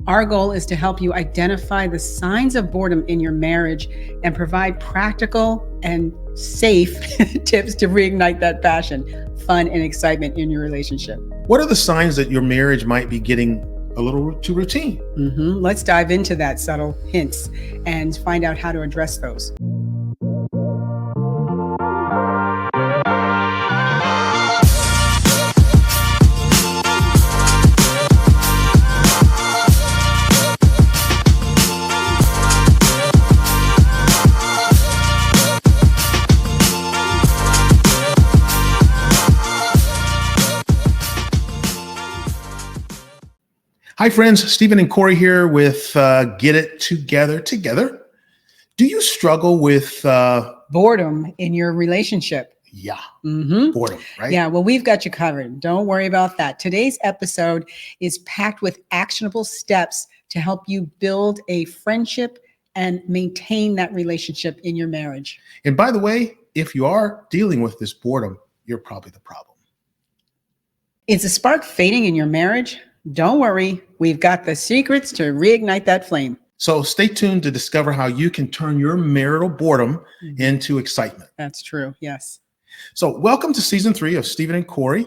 Our goal is to help you identify the signs of boredom in your marriage and provide practical and safe tips to reignite that passion, fun, and excitement in your relationship. What are the signs that your marriage might be getting a little too routine? Let's dive into that subtle hints and find out how to address those. Hi, friends. Stephen and Kori here with Get It Together. Do you struggle with Boredom in your relationship? Boredom, right? Yeah, well, we've got you covered. Don't worry about that. Today's episode is packed with actionable steps to help you build a friendship and maintain that relationship in your marriage. And by the way, if you are dealing with this boredom, you're probably the problem. Is the spark fading in your marriage? Don't worry, we've got the secrets to reignite that flame. So stay tuned to discover how you can turn your marital boredom into excitement. That's true, yes. So welcome to season 3 of Stephen and Kori.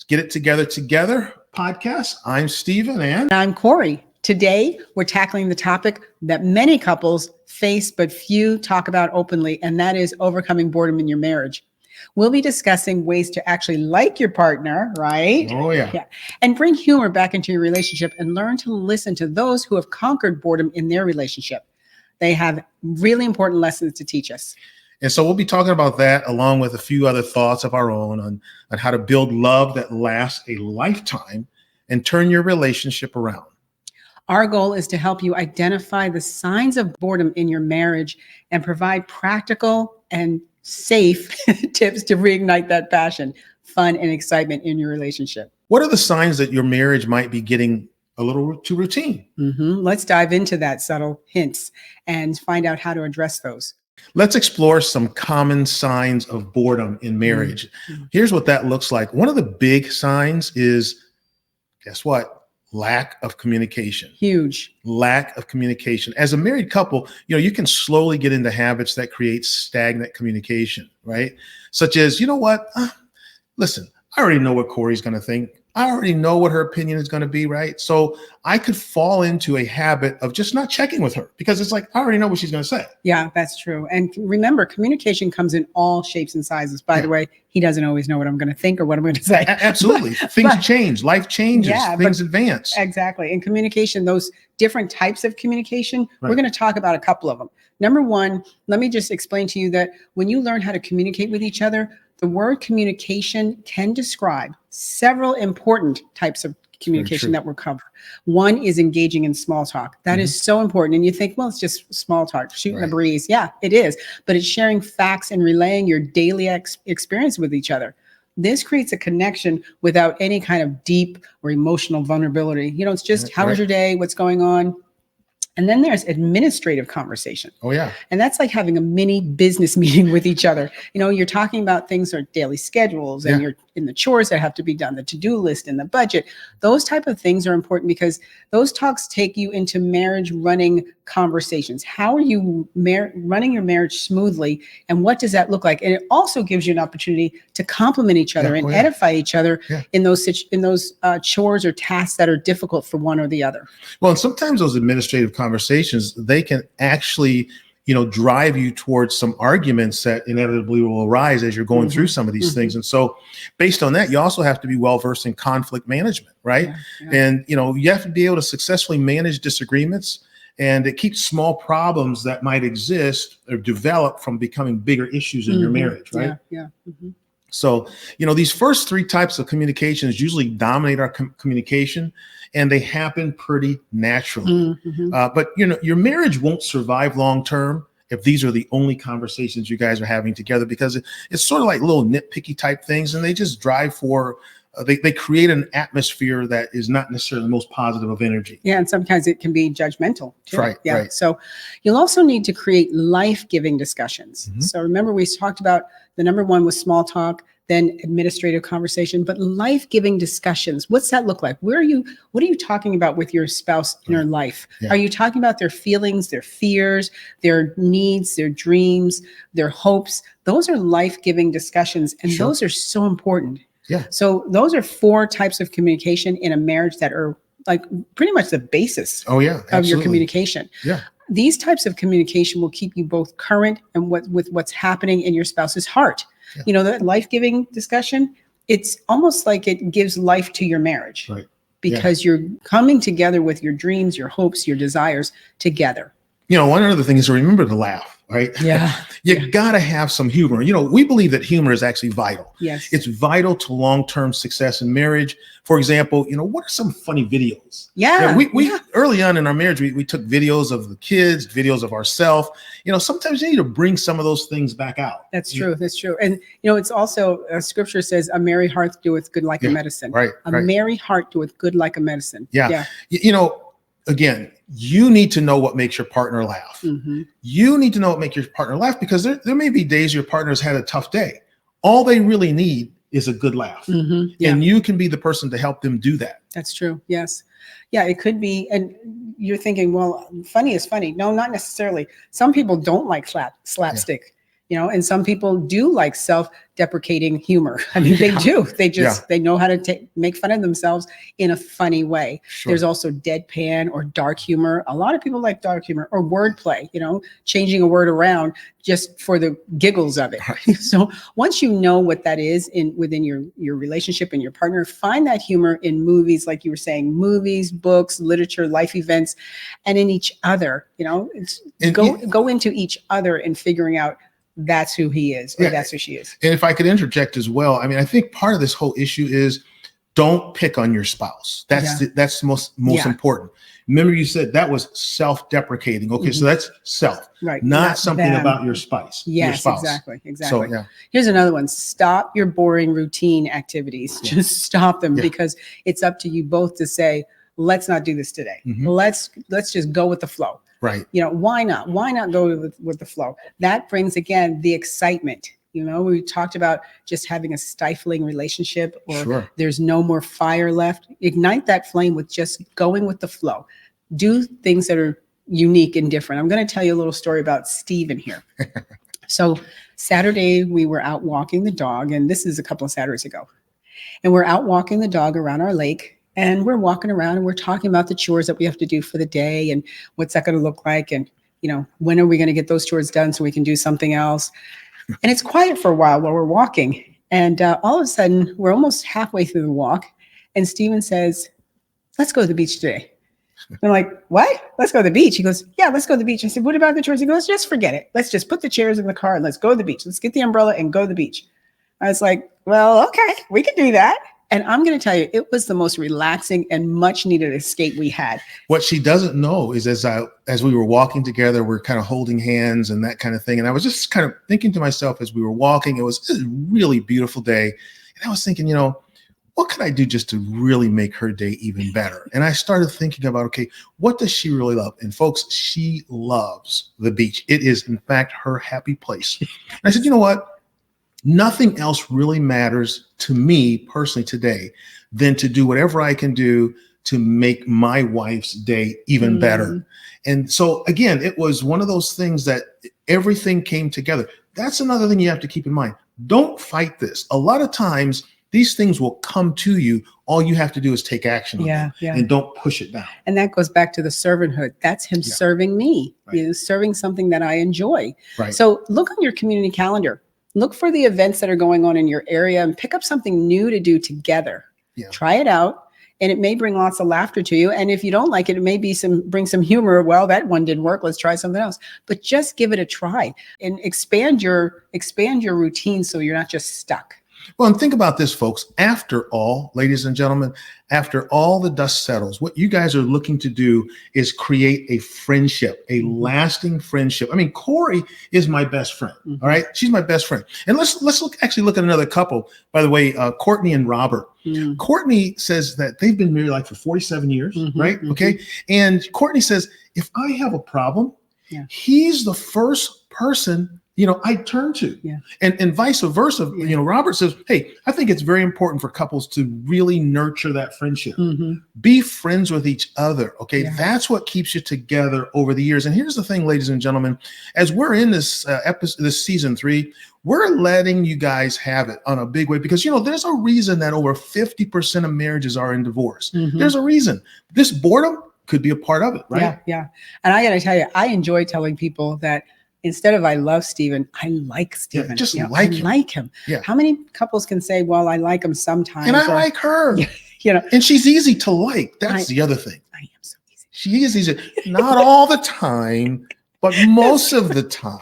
Get It Together podcast. I'm Stephen and I'm Kori. Today, we're tackling the topic that many couples face but few talk about openly, and that is overcoming boredom in your marriage. We'll be discussing ways to actually like your partner, right? Oh, yeah. And bring humor back into your relationship and learn to listen to those who have conquered boredom in their relationship. They have really important lessons to teach us. And so we'll be talking about that along with a few other thoughts of our own on how to build love that lasts a lifetime and turn your relationship around. Our goal is to help you identify the signs of boredom in your marriage and provide practical and safe tips to reignite that passion, fun, and excitement in your relationship. What are the signs that your marriage might be getting a little too routine? Let's dive into that subtle hints and find out how to address those. Let's explore some common signs of boredom in marriage. Here's what that looks like. One of the big signs is, guess what? Lack of communication. Huge. Lack of communication. As a married couple, you can slowly get into habits that create stagnant communication, right? Such as, listen, I already know what Kori's going to think. I already know what her opinion is going to be, right? So I could fall into a habit of just not checking with her because it's like, I already know what she's going to say. Yeah, that's true. And remember, communication comes in all shapes and sizes. By the way, he doesn't always know what I'm going to think or what I'm going to say. Absolutely. Things change. Life changes. Things advance. Exactly. In communication, those different types of communication, we're going to talk about a couple of them. Number one, let me just explain to you that when you learn how to communicate with each other, the word communication can describe several important types of communication that we'll cover. One is engaging in small talk. That is so important. And you think, well, it's just small talk, shooting the breeze. Yeah, it is. But it's sharing facts and relaying your daily experience with each other. This creates a connection without any kind of deep or emotional vulnerability. It's just, how was your day? What's going on? And then there's administrative conversation. Oh, yeah. And that's like having a mini business meeting with each other. You're talking about things like daily schedules and you're in the chores that have to be done, the to-do list and the budget. Those type of things are important because those talks take you into marriage running conversations. How are you running your marriage smoothly? And what does that look like? And it also gives you an opportunity to compliment each other and edify each other in those chores or tasks that are difficult for one or the other. Well, and sometimes those administrative conversations, they can actually drive you towards some arguments that inevitably will arise as you're going through some of these things. And so based on that, you also have to be well-versed in conflict management, right? And, you have to be able to successfully manage disagreements, and it keeps small problems that might exist or develop from becoming bigger issues in your marriage, right? So, these first 3 types of communications usually dominate our communication, and they happen pretty naturally. But, your marriage won't survive long term if these are the only conversations you guys are having together, because it's sort of like little nitpicky type things, and they just drive for they create an atmosphere that is not necessarily the most positive of energy. Yeah, and sometimes it can be judgmental too. Right. So you'll also need to create life-giving discussions. So remember, we talked about the number one was small talk. then administrative conversation, but life-giving discussions. What's that look like? What are you talking about with your spouse in your life? Yeah. Are you talking about their feelings, their fears, their needs, their dreams, their hopes? Those are life-giving discussions, and those are so important. Yeah. So those are 4 types of communication in a marriage that are like pretty much the basis Oh yeah, of your communication. Yeah. These types of communication will keep you both current and with what's happening in your spouse's heart. Yeah. You know, that life-giving discussion, it's almost like it gives life to your marriage. Right. Because you're coming together with your dreams, your hopes, your desires together. You know, one other thing is to remember to laugh, right? Yeah. You gotta have some humor. You know, we believe that humor is actually vital. Yes. It's vital to long-term success in marriage. For example, you know, what are some funny videos? Yeah. We early on in our marriage, we took videos of the kids, videos of ourselves. You know, sometimes you need to bring some of those things back out. That's true. That's true. And, you know, it's also, scripture says, a merry heart doeth good like a medicine. Right. A merry heart doeth good like a medicine. Yeah. You know, again, you need to know what makes your partner laugh. Mm-hmm. You need to know what makes your partner laugh, because there may be days your partner's had a tough day. All they really need is a good laugh. Mm-hmm. Yeah. And you can be the person to help them do that. That's true. Yes. Yeah, it could be. And you're thinking, well, funny is funny. No, not necessarily. Some people don't like slapstick, you know, and some people do like self-deprecating humor. I mean, they do. They just, they know how to make fun of themselves in a funny way. Sure. There's also deadpan or dark humor. A lot of people like dark humor or wordplay, you know, changing a word around just for the giggles of it. Right. So once you know what that is within your relationship and your partner, find that humor in movies, like you were saying, movies, books, literature, life events, and in each other, you know, go into each other and figuring out that's who he is, or that's who she is. And if I could interject as well, I mean, I think part of this whole issue is don't pick on your spouse. That's the most important. Remember, you said that was self-deprecating. Okay, so that's self, right? Not something about your spouse. Yes, your spouse. Exactly. So, Here's another one. Stop your boring routine activities. Just stop them, because it's up to you both to say, let's not do this today. Mm-hmm. Let's just go with the flow. Right. You know, why not? Why not go with the flow? That brings, again, the excitement. You know, we talked about just having a stifling relationship, or there's no more fire left. Ignite that flame with just going with the flow. Do things that are unique and different. I'm going to tell you a little story about Steven here. So Saturday, we were out walking the dog, and this is a couple of Saturdays ago. And we're out walking the dog around our lake. And we're walking around and we're talking about the chores that we have to do for the day and what's that going to look like. And, you know, when are we going to get those chores done so we can do something else? And it's quiet for a while we're walking. And all of a sudden, we're almost halfway through the walk. And Steven says, let's go to the beach today. And I'm like, what? Let's go to the beach. He goes, yeah, let's go to the beach. I said, what about the chores? He goes, just forget it. Let's just put the chairs in the car and let's go to the beach. Let's get the umbrella and go to the beach. I was like, well, okay, we can do that. And I'm going to tell you, it was the most relaxing and much needed escape we had. What she doesn't know is as we were walking together, we're kind of holding hands and that kind of thing. And I was just kind of thinking to myself as we were walking, it was a really beautiful day. And I was thinking, you know, what can I do just to really make her day even better? And I started thinking about, okay, what does she really love? And folks, she loves the beach. It is, in fact, her happy place. And I said, you know what? Nothing else really matters to me personally today than to do whatever I can do to make my wife's day even better. And so, again, it was one of those things that everything came together. That's another thing you have to keep in mind. Don't fight this. A lot of times, these things will come to you. All you have to do is take action on them and don't push it down. And that goes back to the servanthood. That's him serving me, serving something that I enjoy. Right. So look on your community calendar. Look for the events that are going on in your area and pick up something new to do together. Try it out, and it may bring lots of laughter to you. And if you don't like it, it may be bring some humor. Well, that one didn't work. Let's try something else. But just give it a try and expand your routine so you're not just stuck. Well, and think about this, folks. After all, ladies and gentlemen, after all the dust settles, what you guys are looking to do is create a friendship, a lasting friendship. I mean, Kori is my best friend. All right. She's my best friend. And let's look at another couple, by the way, Courtney and Robert. Courtney says that they've been married like for 47 years. Right. Okay. And Courtney says, if I have a problem, he's the first person I turn to. Yeah. And vice versa. Yeah. Robert says, hey, I think it's very important for couples to really nurture that friendship. Mm-hmm. Be friends with each other. Okay. Yeah. That's what keeps you together over the years. And here's the thing, ladies and gentlemen, as we're in this episode, this season 3, we're letting you guys have it on a big way because, there's a reason that over 50% of marriages are in divorce. Mm-hmm. There's a reason. This boredom could be a part of it, right? Yeah. Yeah. And I got to tell you, I enjoy telling people that instead of I love Stephen, I like Stephen. Yeah, just I like him. like him. Yeah. How many couples can say, well, I like him sometimes. And I like her. And she's easy to like. That's the other thing. I am so easy. She is easy. Not all the time, but most of the time.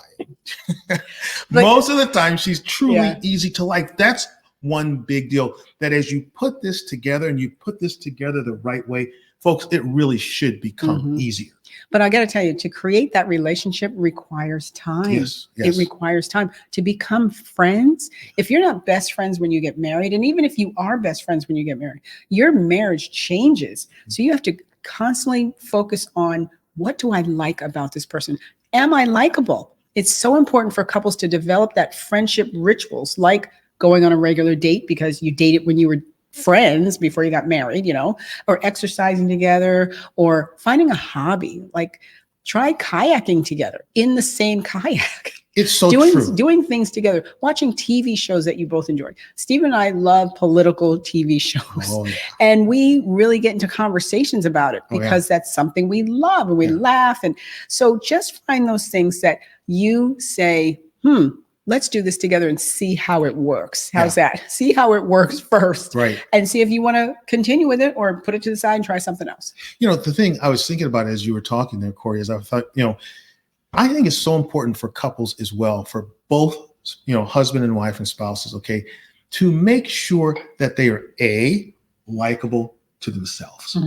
Most of the time, she's truly easy to like. That's one big deal. That as you put this together and you put this together the right way, folks, it really should become easier. But I got to tell you, to create that relationship requires time. Yes. It requires time to become friends. If you're not best friends when you get married, and even if you are best friends when you get married, your marriage changes. So you have to constantly focus on, what do I like about this person? Am I likable? It's so important for couples to develop that friendship rituals, like going on a regular date because you dated when you were friends before you got married, or exercising together, or finding a hobby, like try kayaking together in the same kayak. It's so true. Doing things together, watching TV shows that you both enjoy. Steve and I love political TV shows, and we really get into conversations about it because that's something we love and we laugh. And so just find those things that you say, let's do this together and see how it works. How's that? See how it works first. Right. And see if you want to continue with it or put it to the side and try something else. The thing I was thinking about as you were talking there, Kori, is I thought, I think it's so important for couples as well, for both, husband and wife and spouses, okay, to make sure that they are likable to themselves.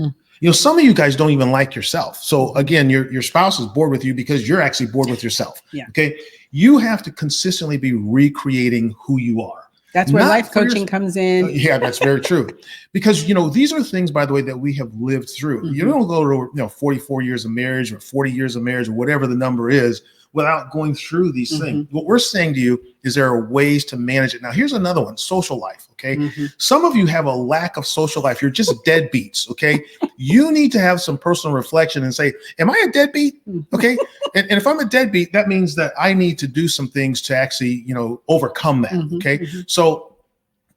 Some of you guys don't even like yourself. So again, your spouse is bored with you because you're actually bored with yourself. Yeah. Okay. You have to consistently be recreating who you are. That's where life coaching comes in. Yeah, that's very true. Because, these are things, by the way, that we have lived through. You don't go to, 44 years of marriage or 40 years of marriage or whatever the number is without going through these things. What we're saying to you is there are ways to manage it. Now, here's another one, social life, okay? Some of you have a lack of social life. You're just deadbeats, okay? You need to have some personal reflection and say, am I a deadbeat? Okay? And if I'm a deadbeat, that means that I need to do some things to actually, overcome that, okay? So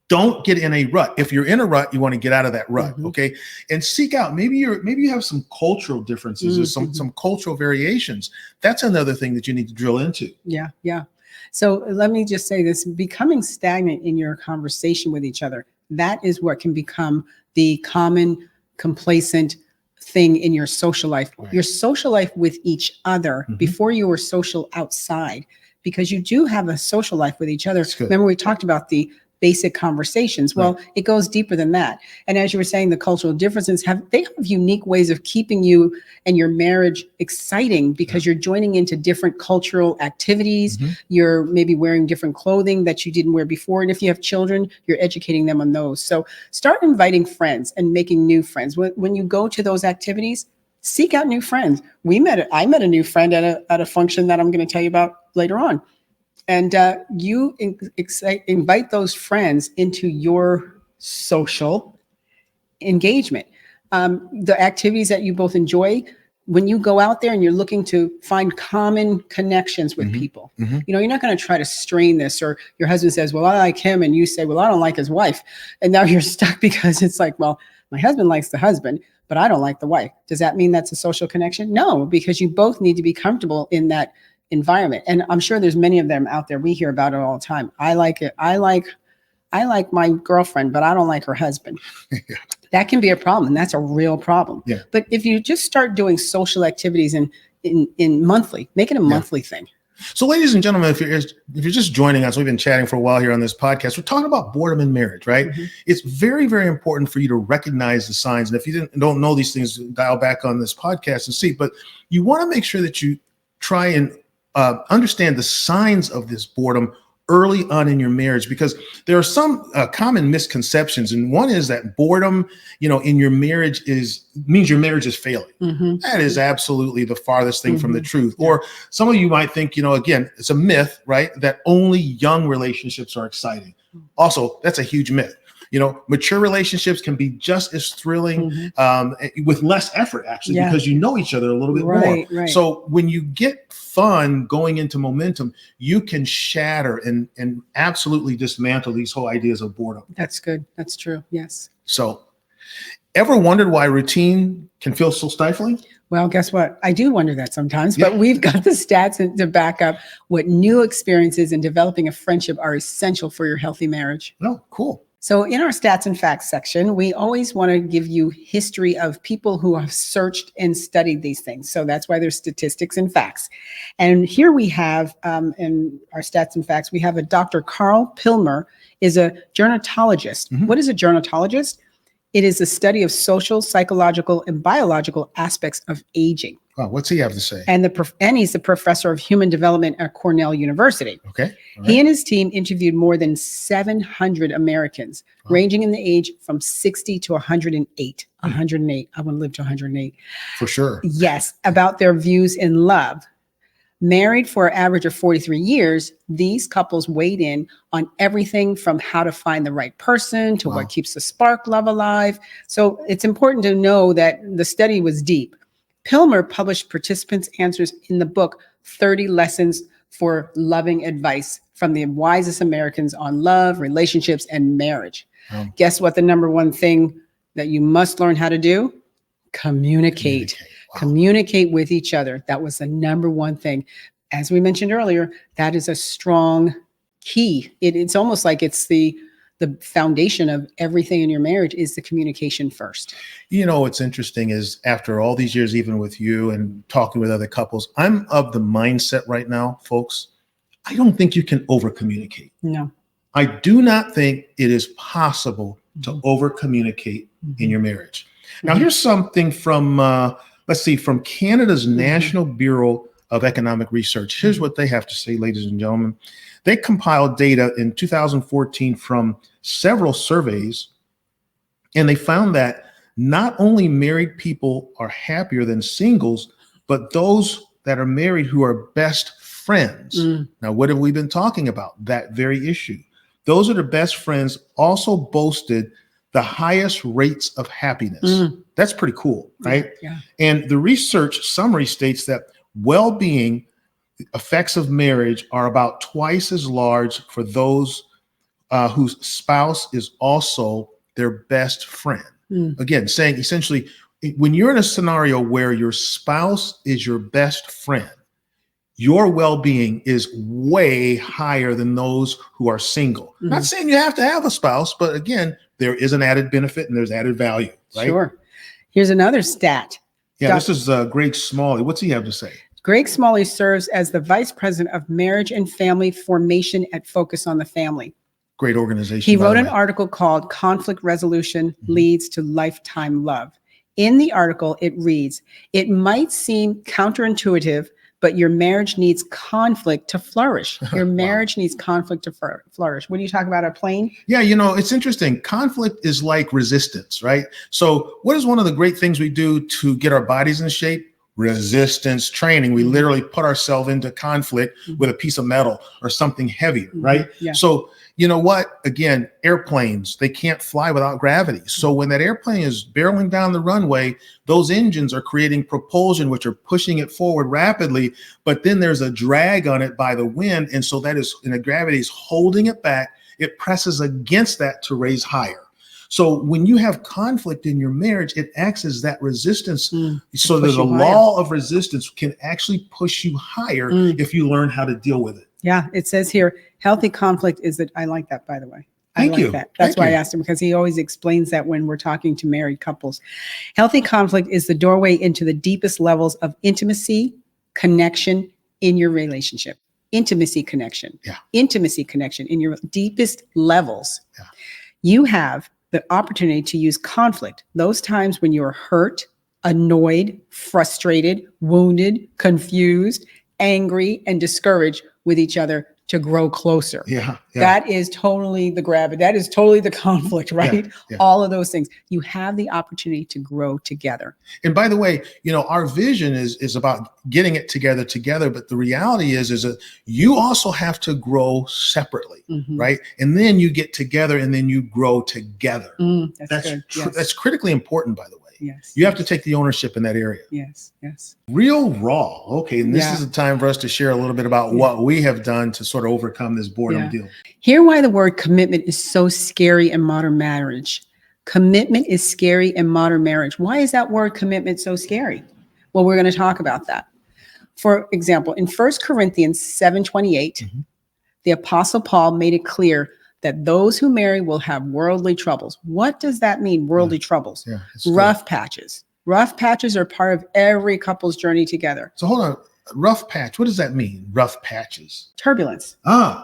don't get in a rut. If you're in a rut, you want to get out of that rut, okay? And seek out, maybe you have some cultural differences or some cultural variations. That's another thing that you need to drill into. Yeah, yeah. So let me just say this, becoming stagnant in your conversation with each other, that is what can become the common complacent thing in your social life. Right. Your social life with each other before you were social outside, because you do have a social life with each other. Remember, we talked about the basic conversations. Well, it goes deeper than that. And as you were saying, the cultural differences have unique ways of keeping you and your marriage exciting because you're joining into different cultural activities. You're maybe wearing different clothing that you didn't wear before. And if you have children, you're educating them on those. So start inviting friends and making new friends. When you go to those activities, seek out new friends. I met a new friend at a function that I'm going to tell you about later on. And you invite those friends into your social engagement. The activities that you both enjoy, when you go out there and you're looking to find common connections with people, you're not going to try to strain this, or your husband says, well, I like him. And you say, well, I don't like his wife. And now you're stuck because it's like, well, my husband likes the husband, but I don't like the wife. Does that mean that's a social connection? No, because you both need to be comfortable in that environment. And I'm sure there's many of them out there. We hear about it all the time. I like it. I like my girlfriend, but I don't like her husband. That can be a problem. And that's a real problem. Yeah. But if you just start doing social activities in monthly, make it a monthly thing. So ladies and gentlemen, if you're just joining us, we've been chatting for a while here on this podcast. We're talking about boredom in marriage, right? It's very, very important for you to recognize the signs. And if you don't know these things, dial back on this podcast and see. But you want to make sure that you try and understand the signs of this boredom early on in your marriage, because there are some common misconceptions. And one is that boredom, in your marriage means your marriage is failing. That is absolutely the farthest thing from the truth. Or some of you might think, again, it's a myth, right? That only young relationships are exciting. Also, that's a huge myth. Mature relationships can be just as thrilling with less effort, actually, because you know each other a little bit more. Right. So when you get fun going into momentum, you can shatter and absolutely dismantle these whole ideas of boredom. That's good. That's true. Yes. So ever wondered why routine can feel so stifling? Well, guess what? I do wonder that sometimes, but we've got the stats to back up what new experiences in developing a friendship are essential for your healthy marriage. Oh, cool. So in our stats and facts section, we always want to give you history of people who have searched and studied these things. So that's why there's statistics and facts. And here we have, in our stats and facts, we have a Dr. Carl Pilmer is a gerontologist. What is a gerontologist? It is a study of social, psychological, and biological aspects of aging. Wow, what's he have to say? And he's the professor of human development at Cornell University. Okay. All right. He and his team interviewed more than 700 Americans, ranging in the age from 60 to 108. 108. I want to live to 108. For sure. Yes, about their views in love. Married for an average of 43 years, these couples weighed in on everything from how to find the right person to what keeps the spark love alive. So it's important to know that the study was deep. Pilmer published participants' answers in the book, 30 Lessons for Loving Advice from the Wisest Americans on Love, Relationships, and Marriage. Guess what the number one thing that you must learn how to do? Communicate. Communicate with each other. That was the number one thing. As we mentioned earlier, that is a strong key. It's almost like it's the foundation of everything in your marriage is the communication first. What's interesting is after all these years, even with you and talking with other couples, I'm of the mindset right now, folks, I don't think you can over communicate. No. I do not think it is possible to over communicate in your marriage. Now, here's something from, from Canada's National Bureau of Economic Research. Here's what they have to say, ladies and gentlemen. They compiled data in 2014 from several surveys, and they found that not only married people are happier than singles, but those that are married who are best friends. Now, what have we been talking about? That very issue. Those are the best friends also boasted the highest rates of happiness. That's pretty cool, right? Yeah. And the research summary states that well-being effects of marriage are about twice as large for those whose spouse is also their best friend. Again, saying essentially, when you're in a scenario where your spouse is your best friend, your well-being is way higher than those who are single. Not saying you have to have a spouse, but again, there is an added benefit and there's added value, right? Sure. Here's another stat. Yeah, this is Greg Smalley. What's he have to say? Greg Smalley serves as the Vice President of Marriage and Family Formation at Focus on the Family. Great organization. He wrote an article called Conflict Resolution Leads to Lifetime Love. In the article, it reads, "It might seem counterintuitive, but your marriage needs conflict to flourish." Your marriage needs conflict to flourish. What do you talk about, a plane? Yeah, it's interesting. Conflict is like resistance, right? So what is one of the great things we do to get our bodies in shape? Resistance training. We literally put ourselves into conflict with a piece of metal or something heavier, right? Yeah. So you know what? Again, airplanes, they can't fly without gravity. So when that airplane is barreling down the runway, those engines are creating propulsion, which are pushing it forward rapidly, but then there's a drag on it by the wind. And so the gravity is holding it back. It presses against that to raise higher. So when you have conflict in your marriage, it acts as that resistance. So there's a law of resistance can actually push you higher if you learn how to deal with it. Yeah, it says here, healthy conflict is that. I like that, by the way. Thank you. That's why I asked him, because he always explains that when we're talking to married couples. Healthy conflict is the doorway into the deepest levels of intimacy, connection in your relationship. Intimacy connection. Yeah. Intimacy connection in your deepest levels. Yeah. You have the opportunity to use conflict, those times when you're hurt, annoyed, frustrated, wounded, confused, angry, and discouraged with each other, to grow closer. Yeah. That is totally the gravity. That is totally the conflict, right? Yeah. All of those things. You have the opportunity to grow together. And by the way, our vision is about getting it together, but the reality is that you also have to grow separately, right? And then you get together and then you grow together. That's good. Yes. That's critically important, by the way. Yes. You have to take the ownership in that area. Yes. Yes. Real raw. Okay. And this is the time for us to share a little bit about what we have done to sort of overcome this boredom deal. Hear why the word commitment is so scary in modern marriage. Commitment is scary in modern marriage. Why is that word commitment so scary? Well, we're going to talk about that. For example, in 1 Corinthians 7:28, the Apostle Paul made it clear that those who marry will have worldly troubles. What does that mean, worldly troubles? Rough patches. Rough patches are part of every couple's journey together. So hold on. Rough patch. What does that mean? Rough patches. Turbulence.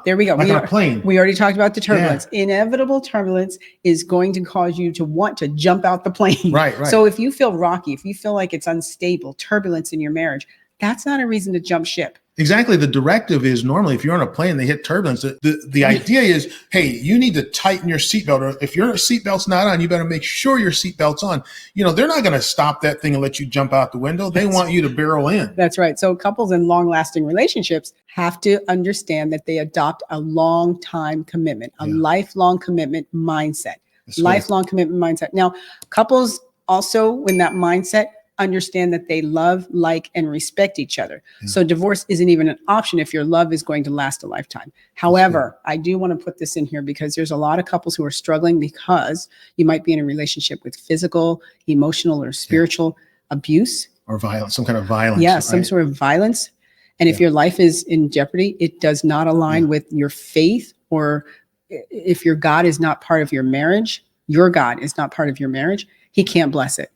There we go. Like on a plane. We already talked about the turbulence. Inevitable turbulence is going to cause you to want to jump out the plane. Right. So if you feel rocky, if you feel like it's unstable, turbulence in your marriage, that's not a reason to jump ship. Exactly. The directive is normally if you're on a plane, they hit turbulence. The idea is, hey, you need to tighten your seatbelt. Or if your seatbelt's not on, you better make sure your seatbelt's on. They're not going to stop that thing and let you jump out the window. They want you to barrel in. That's right. So couples in long-lasting relationships have to understand that they adopt a long-time commitment, a lifelong commitment mindset. Lifelong commitment mindset. Now, couples also, in that mindset, understand that they love, like, and respect each other. So divorce isn't even an option if your love is going to last a lifetime. However, I do want to put this in here because there's a lot of couples who are struggling because you might be in a relationship with physical, emotional, or spiritual abuse. Or violence, some kind of violence. Yeah, some sort of violence. And if your life is in jeopardy, it does not align with your faith, or if your God is not part of your marriage, your God is not part of your marriage, he can't bless it.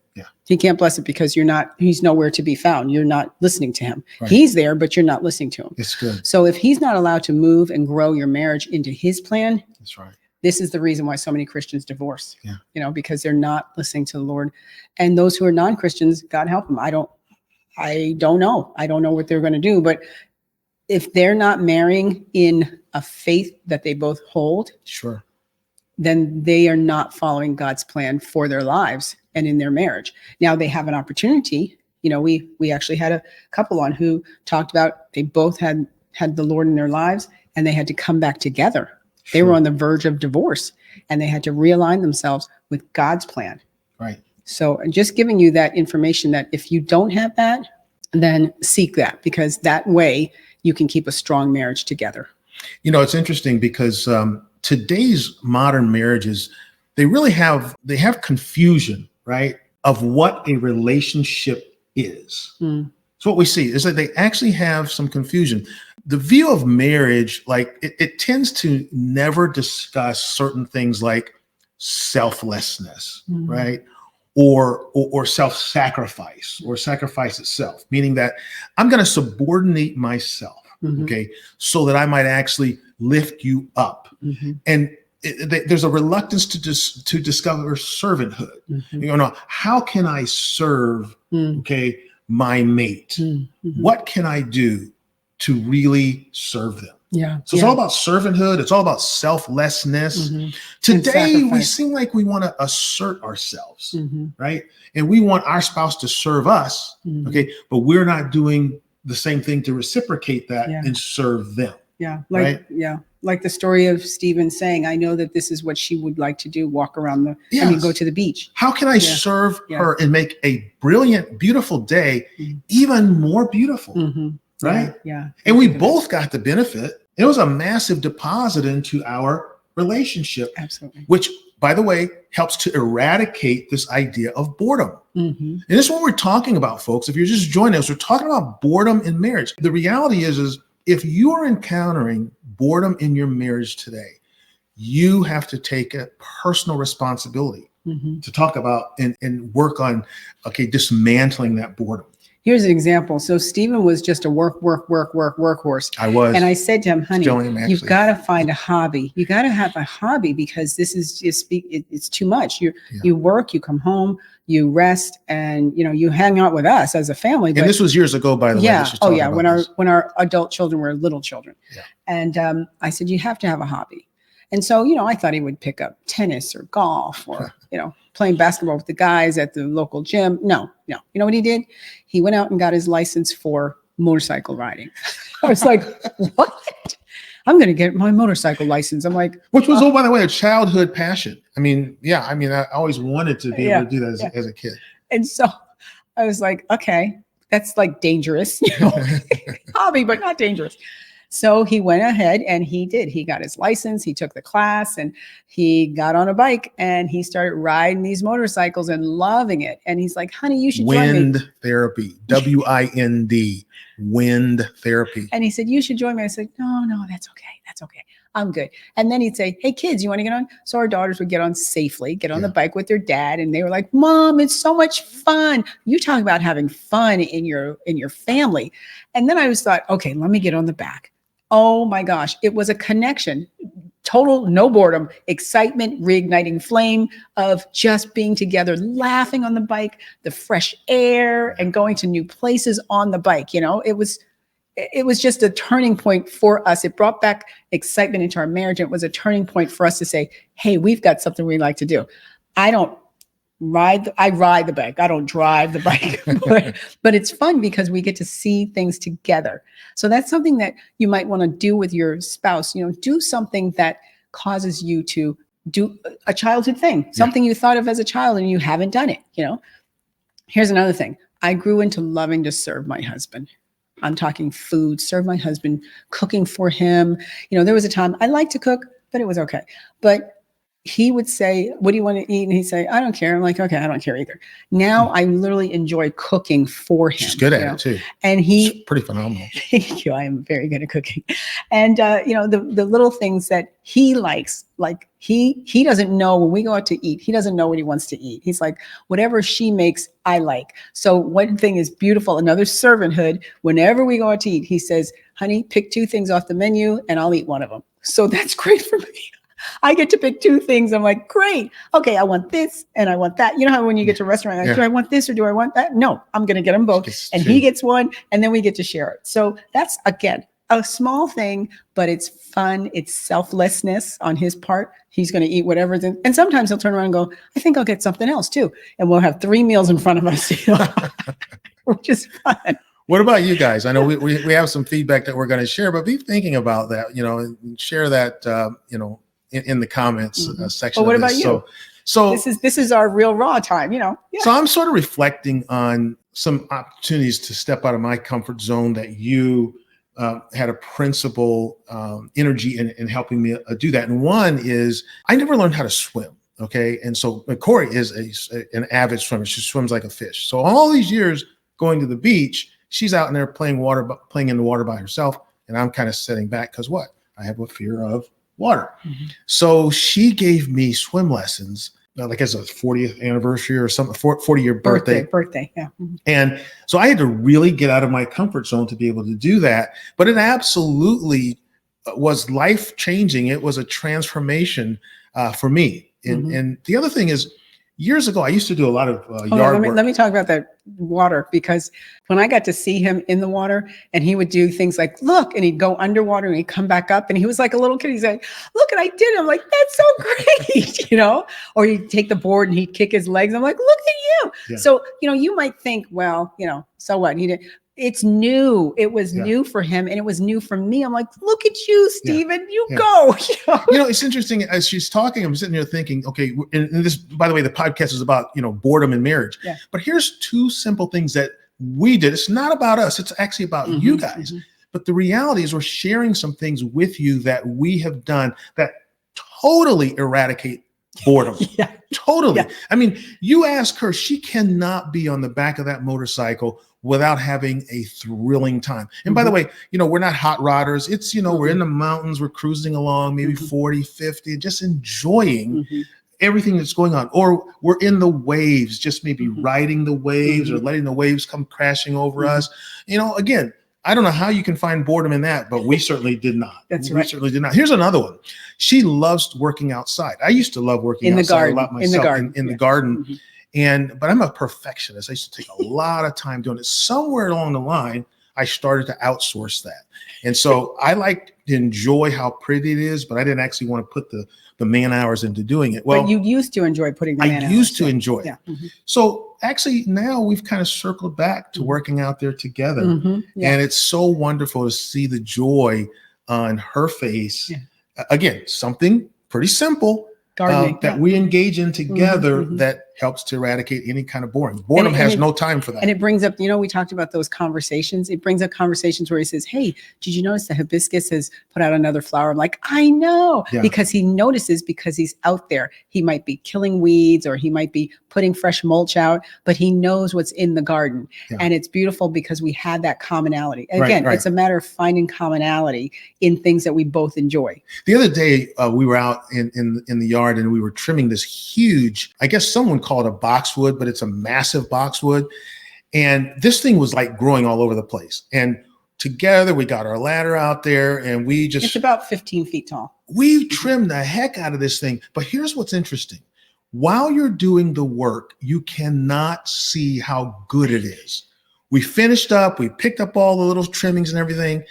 He can't bless it because he's nowhere to be found. You're not listening to him. He's there, but you're not listening to him. It's good. So if he's not allowed to move and grow your marriage into his plan, that's right. This is the reason why so many Christians divorce, because they're not listening to the Lord. And those who are non-Christians, God help them. I don't know. I don't know what they're going to do, but if they're not marrying in a faith that they both hold, then they are not following God's plan for their lives and in their marriage. Now they have an opportunity. We actually had a couple on who talked about they both had the Lord in their lives and they had to come back together. They were on the verge of divorce and they had to realign themselves with God's plan. Right. So just giving you that information that if you don't have that, then seek that, because that way you can keep a strong marriage together. It's interesting because today's modern marriages, they have confusion, right, of what a relationship is. So what we see is that they actually have some confusion. The view of marriage, like it tends to never discuss certain things like selflessness, right? Or self-sacrifice, or sacrifice itself, meaning that I'm going to subordinate myself, okay, so that I might actually lift you up. And there's a reluctance to discover servanthood. How can I serve, my mate? What can I do to really serve them? So it's all about servanthood. It's all about selflessness. Today, we seem like we want to assert ourselves, right? And we want our spouse to serve us, okay? But we're not doing the same thing to reciprocate that and serve them. Like the story of Stephen saying, I know that this is what she would like to do, walk around go to the beach. How can I serve her and make a brilliant, beautiful day even more beautiful? Right? And we both got the benefit. It was a massive deposit into our relationship. Absolutely. Which, by the way, helps to eradicate this idea of boredom. And this is what we're talking about, folks. If you're just joining us, we're talking about boredom in marriage. The reality is if you are encountering boredom in your marriage today, you have to take a personal responsibility to talk about and work on, dismantling that boredom. Here's an example. So Stephen was just a workhorse. I was. And I said to him, honey, Still am, you've actually. got to find a hobby. You got to have a hobby because this is just, it's too much. You work, you come home, you rest, and, you know, you hang out with us as a family. And this was years ago, by the way. Yeah. Oh yeah. When When our adult children were little children. Yeah. And I said, you have to have a hobby. And so, you know, I thought he would pick up tennis or golf or, you know, playing basketball with the guys at the local gym. No. You know what he did? He went out and got his license for motorcycle riding. I was like, what? I'm going to get my motorcycle license. I'm like, which was, oh, by the way, a childhood passion. I mean, I always wanted to be able to do that as a kid. And so I was like, okay, that's like dangerous, you know, hobby, but not dangerous. So he went ahead and he did. He got his license, he took the class, and he got on a bike and he started riding these motorcycles and loving it. And he's like, honey, you should join me. Wind therapy, WIND, wind therapy. And he said, you should join me. I said, no, that's okay. That's okay. I'm good. And then he'd say, hey, kids, you want to get on? So our daughters would get on safely, get on the bike with their dad. And they were like, Mom, it's so much fun. You talk about having fun in your family. And then I was thought, okay, let me get on the back. Oh my gosh, it was a connection, total no boredom, excitement, reigniting flame of just being together, laughing on the bike, the fresh air, and going to new places on the bike. You know, it was just a turning point for us. It brought back excitement into our marriage. It was a turning point for us to say, hey, we've got something we like to do. I ride the bike. I don't drive the bike, but it's fun because we get to see things together. So that's something that you might want to do with your spouse. You know, do something that causes you to do a childhood thing, something you thought of as a child and you haven't done it. You know, here's another thing. I grew into loving to serve my husband. I'm talking food, serve my husband, cooking for him. You know, there was a time I liked to cook, but it was okay. But he would say, what do you want to eat? And he'd say, I don't care. I'm like, okay, I don't care either. Now I literally enjoy cooking for him. She's good at it too. And She's pretty phenomenal. Thank you. I am very good at cooking. And, you know, the little things that he likes, like he doesn't know when we go out to eat, he doesn't know what he wants to eat. He's like, whatever she makes, I like. So one thing is beautiful. Another servanthood, whenever we go out to eat, he says, honey, pick 2 things off the menu and I'll eat one of them. So that's great for me. I get to pick 2 things. I'm like, great. Okay, I want this and I want that. You know how when you get to a restaurant, like, do I want this or do I want that? No, I'm going to get them both. And he gets one and then we get to share it. So that's, again, a small thing, but it's fun. It's selflessness on his part. He's going to eat whatever's in. And sometimes he'll turn around and go, I think I'll get something else too. And we'll have 3 meals in front of us, you know, which is fun. What about you guys? I know we have some feedback that we're going to share, but be thinking about that, you know, and share that, you know, in the comments section. Well, what about you? So this is our real raw time, you know. Yeah. So I'm sort of reflecting on some opportunities to step out of my comfort zone that you had a principal energy in helping me do that. And one is I never learned how to swim. Okay. And so Kori is an avid swimmer. She swims like a fish. So all these years going to the beach, she's out in there playing in the water by herself. And I'm kind of sitting back because what? I have a fear of water. So she gave me swim lessons, like as a 40th anniversary or something, 40-year birthday. Yeah. And so I had to really get out of my comfort zone to be able to do that. But it absolutely was life changing. It was a transformation for me. And the other thing is, years ago, I used to do a lot of yard work. Let me talk about that water, because when I got to see him in the water and he would do things like, look, and he'd go underwater and he'd come back up and he was like a little kid. He's like, look, and I did it. I'm like, that's so great, you know, or he'd take the board and he'd kick his legs. I'm like, look at you. Yeah. So, you know, you might think, well, you know, so what? He did. It's new. It was new for him and it was new for me. I'm like, look at you, Stephen, you go. You know, it's interesting as she's talking, I'm sitting here thinking, okay, and this, by the way, the podcast is about, you know, boredom in marriage. Yeah. But here's 2 simple things that we did. It's not about us. It's actually about you guys. But the reality is we're sharing some things with you that we have done that totally eradicate boredom. Totally. I mean, you ask her, she cannot be on the back of that motorcycle without having a thrilling time. And by the way, you know, we're not hot rodders. It's, you know, we're in the mountains, we're cruising along, maybe 40, 50, just enjoying everything that's going on, or we're in the waves, just maybe riding the waves or letting the waves come crashing over us. Again, I don't know how you can find boredom in that, but we certainly did not. That's We right. certainly did not. Here's another one. She loves working outside. I used to love working outside a lot myself, in the garden. But I'm a perfectionist. I used to take a lot of time doing it. Somewhere along the line, I started to outsource that. And so I like to enjoy how pretty it is, but I didn't actually want to put the man hours into doing it. Well, but you used to enjoy putting the man hours. I used to enjoy it. Yeah. So actually now we've kind of circled back to working out there together. And it's so wonderful to see the joy on her face. Again, something pretty simple that we engage in together that helps to eradicate any kind of boredom. Boredom has no time for that. And it brings up, we talked about those conversations. It brings up conversations where he says, hey, did you notice the hibiscus has put out another flower? I'm like, I know, because he notices, because he's out there. He might be killing weeds or he might be putting fresh mulch out, but he knows what's in the garden. And it's beautiful because we have that commonality. And again, it's a matter of finding commonality in things that we both enjoy. The other day, we were out in the yard and we were trimming this huge, I guess someone called it a boxwood, but it's a massive boxwood. And this thing was like growing all over the place. And together we got our ladder out there and it's about 15 feet tall. We trimmed the heck out of this thing. But here's what's interesting. While you're doing the work, you cannot see how good it is. We finished up, we picked up all the little trimmings and everything.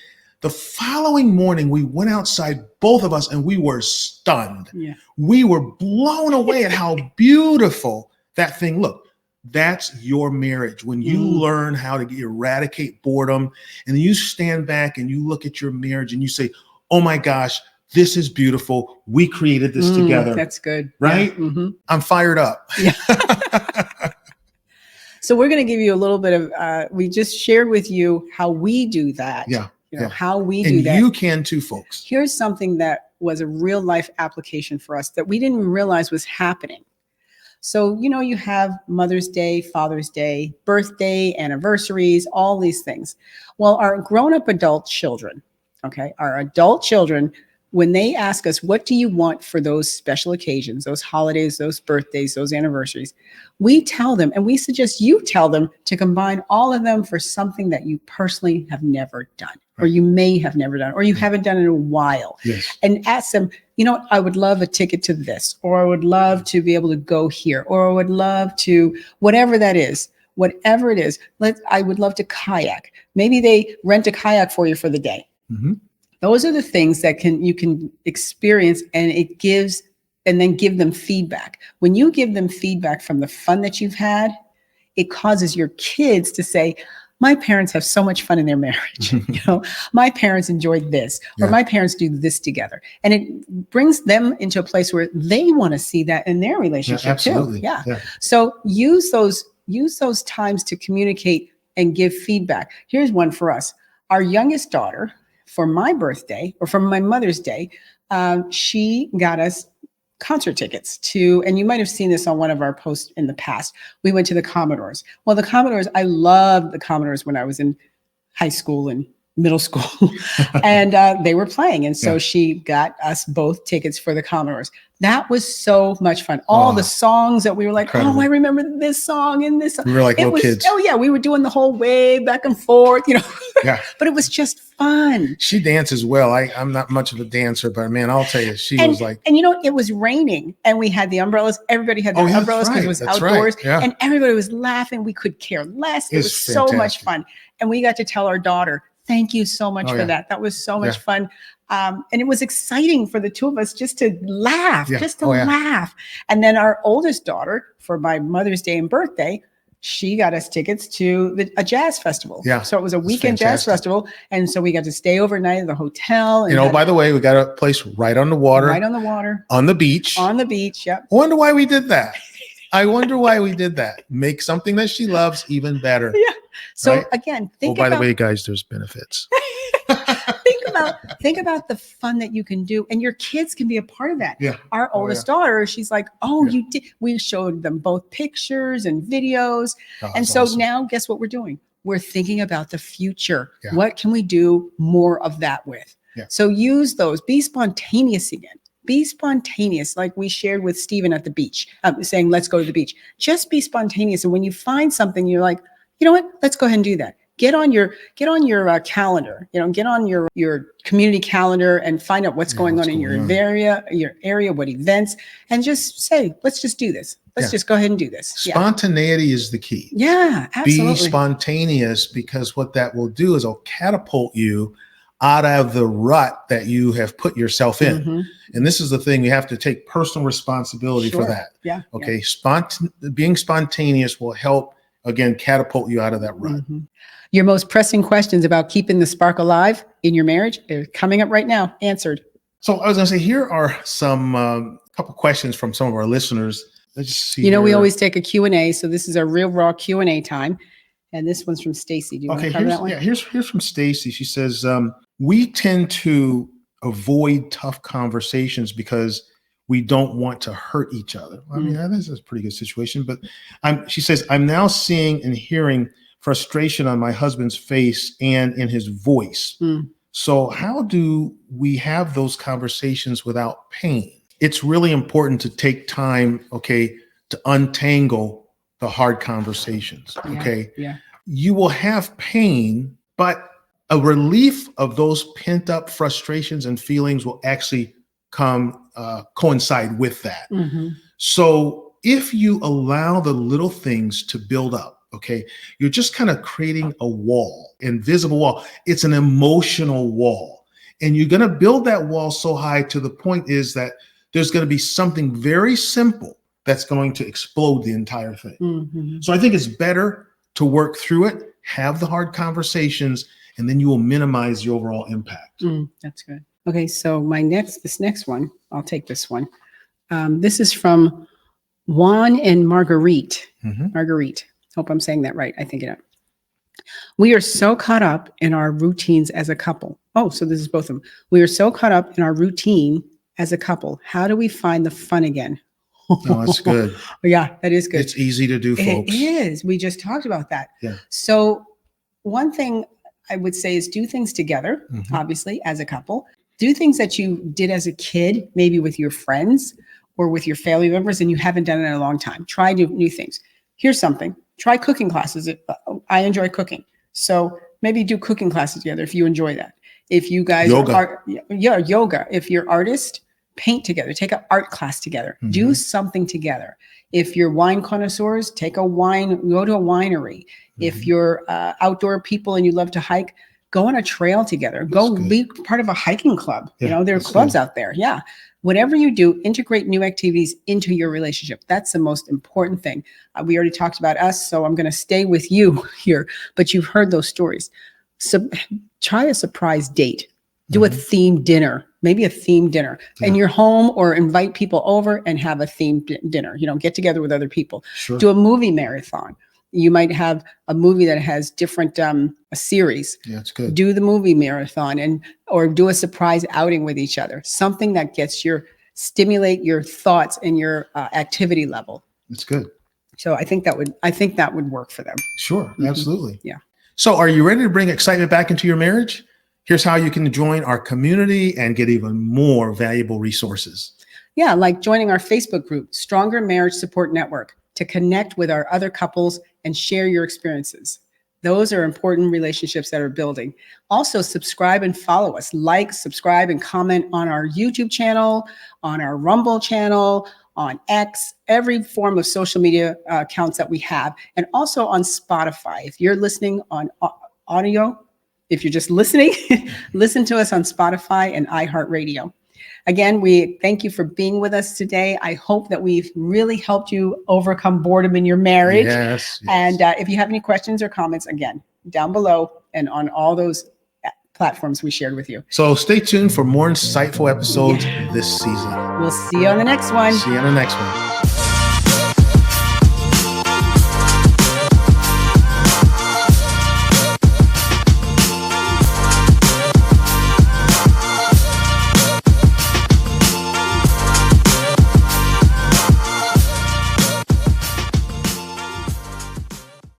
The following morning, we went outside, both of us, and we were stunned. We were blown away at how beautiful that thing looked. That's your marriage. When you learn how to eradicate boredom, and then you stand back and you look at your marriage and you say, oh my gosh, this is beautiful. We created this together. That's good. Right? I'm fired up. So we're going to give you a little bit of, we just shared with you how we do that. How we do that. And you can too, folks. Here's something that was a real life application for us that we didn't realize was happening. So, you have Mother's Day, Father's Day, birthday, anniversaries, all these things. Well, our grown-up adult children, our adult children, when they ask us, what do you want for those special occasions, those holidays, those birthdays, those anniversaries, we tell them, and we suggest you tell them to combine all of them for something that you personally have never done, or you may have never done, or you haven't done in a while. And ask them, I would love a ticket to this, or I would love to be able to go here, or I would love to, whatever that is, whatever it is, I would love to kayak. Maybe they rent a kayak for you for the day. Those are the things that you can experience, and it gives, and then give them feedback. When you give them feedback from the fun that you've had, it causes your kids to say, my parents have so much fun in their marriage. My parents enjoyed this, or my parents do this together. And it brings them into a place where they want to see that in their relationship too. So use those times to communicate and give feedback. Here's one for us. Our youngest daughter, for my birthday or for my Mother's Day, she got us concert tickets to, and you might have seen this on one of our posts in the past. We went to the Commodores. Well, the Commodores, I loved the Commodores when I was in high school and middle school, and they were playing. And so she got us both tickets for the Commodores. That was so much fun. All the songs that we were like, incredible. Oh, I remember this song and this song. We were like little kids. Oh yeah, we were doing the whole wave back and forth, but it was just fun. She dances well. I'm not much of a dancer, but man, I'll tell you, she was like. And it was raining and we had the umbrellas. Everybody had their umbrellas because it was outdoors. And everybody was laughing. We could care less. It was so much fun. And we got to tell our daughter, thank you so much for that. That was so much fun. And it was exciting for the two of us just to laugh, laugh. And then our oldest daughter, for my Mother's Day and birthday, she got us tickets to a jazz festival. So it was a weekend jazz festival. And so we got to stay overnight at the hotel. And by the way, we got a place right on the water. Right on the water. On the beach. On the beach, yep. I wonder why we did that. Make something that she loves even better. So again, by the way, guys, there's benefits. Think about the fun that you can do, and your kids can be a part of that. Our oldest daughter, she's like, you did. We showed them both pictures and videos. And so now guess what we're doing? We're thinking about the future. What can we do more of that with? So use those, be spontaneous again. Be spontaneous, like we shared with Stephen at the beach, saying, let's go to the beach. Just be spontaneous. And when you find something, you're like, you know what, let's go ahead and do that. Get on your calendar, get on your community calendar and find out what's going on in your area, what events, and just say, let's just do this. Let's just go ahead and do this. Spontaneity is the key. Yeah, absolutely. Be spontaneous, because what that will do is it'll catapult you out of the rut that you have put yourself in. Mm-hmm. And this is the thing, you have to take personal responsibility for that. Yeah. Okay. Being spontaneous will help, again, catapult you out of that rut. Mm-hmm. Your most pressing questions about keeping the spark alive in your marriage are coming up right now, answered. So I was going to say, here are some couple questions from some of our listeners. Let's just see. We always take a Q&A. So this is our real raw Q&A time. And this one's from Stacy. Do you want to cover that one? Yeah, here's from Stacy. She says, we tend to avoid tough conversations because we don't want to hurt each other. I mean, this is a pretty good situation, but she says, I'm now seeing and hearing frustration on my husband's face and in his voice. So how do we have those conversations without pain? It's really important to take time, to untangle the hard conversations. Yeah. You will have pain, but a relief of those pent up frustrations and feelings will actually coincide with that. Mm-hmm. So if you allow the little things to build up, you're just kind of creating a wall, invisible wall. It's an emotional wall. And you're going to build that wall so high to the point is that there's going to be something very simple that's going to explode the entire thing. Mm-hmm. So I think it's better to work through it, have the hard conversations, and then you will minimize the overall impact. That's good. Okay, so this next one, I'll take this one. This is from Juan and Marguerite. Mm-hmm. Marguerite. Hope I'm saying that right. I think it is. We are so caught up in our routines as a couple. Oh, so this is both of them. We are so caught up in our routine as a couple. How do we find the fun again? No, that's good. Yeah, that is good. It's easy to do, folks. It is. We just talked about that. Yeah. So one thing I would say is do things together, obviously, as a couple. Do things that you did as a kid, maybe with your friends or with your family members, and you haven't done it in a long time. Try new things. Here's something. Try cooking classes. I enjoy cooking. So maybe do cooking classes together if you enjoy that. If you guys yoga. Yoga. If you're artist, paint together. Take an art class together. Do something together. If you're wine connoisseurs, go to a winery. If you're outdoor people and you love to hike, go on a trail together. Go be part of a hiking club. There are clubs out there. Yeah. Whatever you do, integrate new activities into your relationship. That's the most important thing. We already talked about us, so I'm going to stay with you here, but you've heard those stories. So try a surprise date. Do a themed dinner, maybe a themed dinner in your home, or invite people over and have a themed dinner. Get together with other people. Sure. Do a movie marathon. You might have a movie that has different a series. Yeah, it's good. Do the movie marathon or do a surprise outing with each other. Something that stimulate your thoughts and your activity level. It's good. So I think that would work for them. Sure, absolutely. Yeah. So are you ready to bring excitement back into your marriage? Here's how you can join our community and get even more valuable resources. Yeah, like joining our Facebook group, Stronger Marriage Support Network, to connect with our other couples and share your experiences. Those are important relationships that are building. Also, subscribe and follow us. Like, subscribe, and comment on our YouTube channel, on our Rumble channel, on X, every form of social media accounts that we have, and also on Spotify. If you're listening on audio, if you're just listening, listen to us on Spotify and iHeartRadio. Again, we thank you for being with us today. I hope that we've really helped you overcome boredom in your marriage. Yes. And if you have any questions or comments, again, down below and on all those platforms we shared with you. So stay tuned for more insightful episodes this season. We'll see you on the next one. See you on the next one.